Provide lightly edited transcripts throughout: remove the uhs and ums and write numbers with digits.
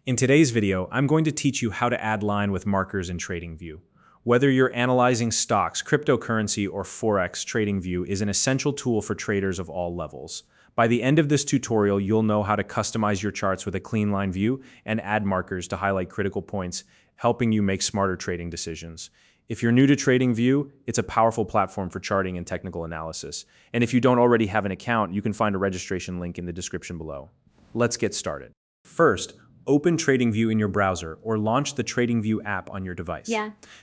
In today's video, I'm going to teach you how to add line with markers in TradingView. Whether you're analyzing stocks, cryptocurrency, or Forex, TradingView is an essential tool for traders of all levels. By the end of this tutorial, you'll know how to customize your charts with a clean line view and add markers to highlight critical points, helping you make smarter trading decisions. If you're new to TradingView, it's a powerful platform for charting and technical analysis. And if you don't already have an account, you can find a registration link in the description below. Let's get started. First, open TradingView in your browser or launch the TradingView app on your device.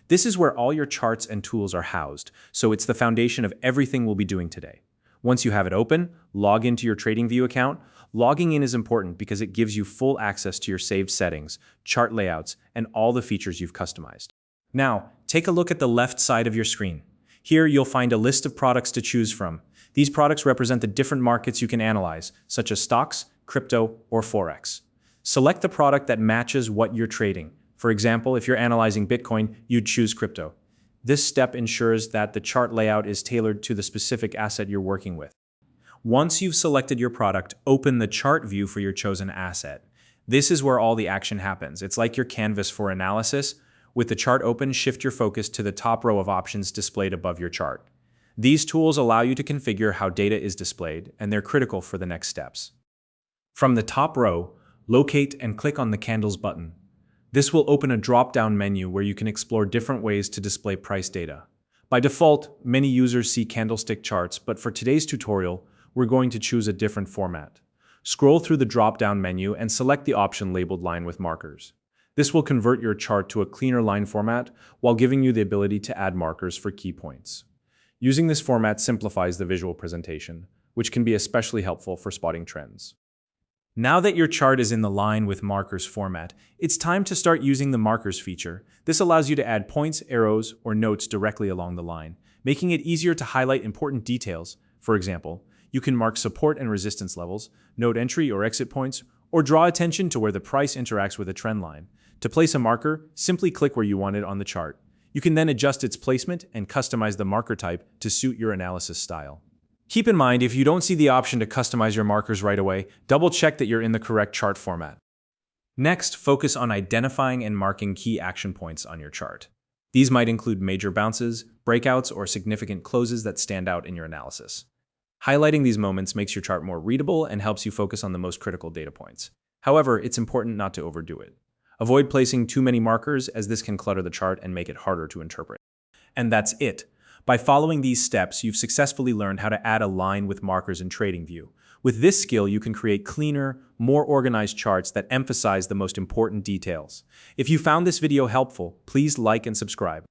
This is where all your charts and tools are housed, so it's the foundation of everything we'll be doing today. Once you have it open, log into your TradingView account. Logging in is important because it gives you full access to your saved settings, chart layouts, and all the features you've customized. Now, take a look at the left side of your screen. Here, you'll find a list of products to choose from. These products represent the different markets you can analyze, such as stocks, crypto, or Forex. Select the product that matches what you're trading. For example, if you're analyzing Bitcoin, you'd choose crypto. This step ensures that the chart layout is tailored to the specific asset you're working with. Once you've selected your product, open the chart view for your chosen asset. This is where all the action happens. It's like your canvas for analysis. With the chart open, shift your focus to the top row of options displayed above your chart. These tools allow you to configure how data is displayed, and they're critical for the next steps. From the top row, locate and click on the Candles button. This will open a drop-down menu where you can explore different ways to display price data. By default, many users see candlestick charts, but for today's tutorial, we're going to choose a different format. Scroll through the drop-down menu and select the option labeled Line with Markers. This will convert your chart to a cleaner line format while giving you the ability to add markers for key points. Using this format simplifies the visual presentation, which can be especially helpful for spotting trends. Now that your chart is in the Line with Markers format, it's time to start using the Markers feature. This allows you to add points, arrows, or notes directly along the line, making it easier to highlight important details. For example, you can mark support and resistance levels, note entry or exit points, or draw attention to where the price interacts with a trend line. To place a marker, simply click where you want it on the chart. You can then adjust its placement and customize the marker type to suit your analysis style. Keep in mind, if you don't see the option to customize your markers right away, double-check that you're in the correct chart format. Next, focus on identifying and marking key action points on your chart. These might include major bounces, breakouts, or significant closes that stand out in your analysis. Highlighting these moments makes your chart more readable and helps you focus on the most critical data points. However, it's important not to overdo it. Avoid placing too many markers, as this can clutter the chart and make it harder to interpret. And that's it. By following these steps, you've successfully learned how to add a line with markers in TradingView. With this skill, you can create cleaner, more organized charts that emphasize the most important details. If you found this video helpful, please like and subscribe.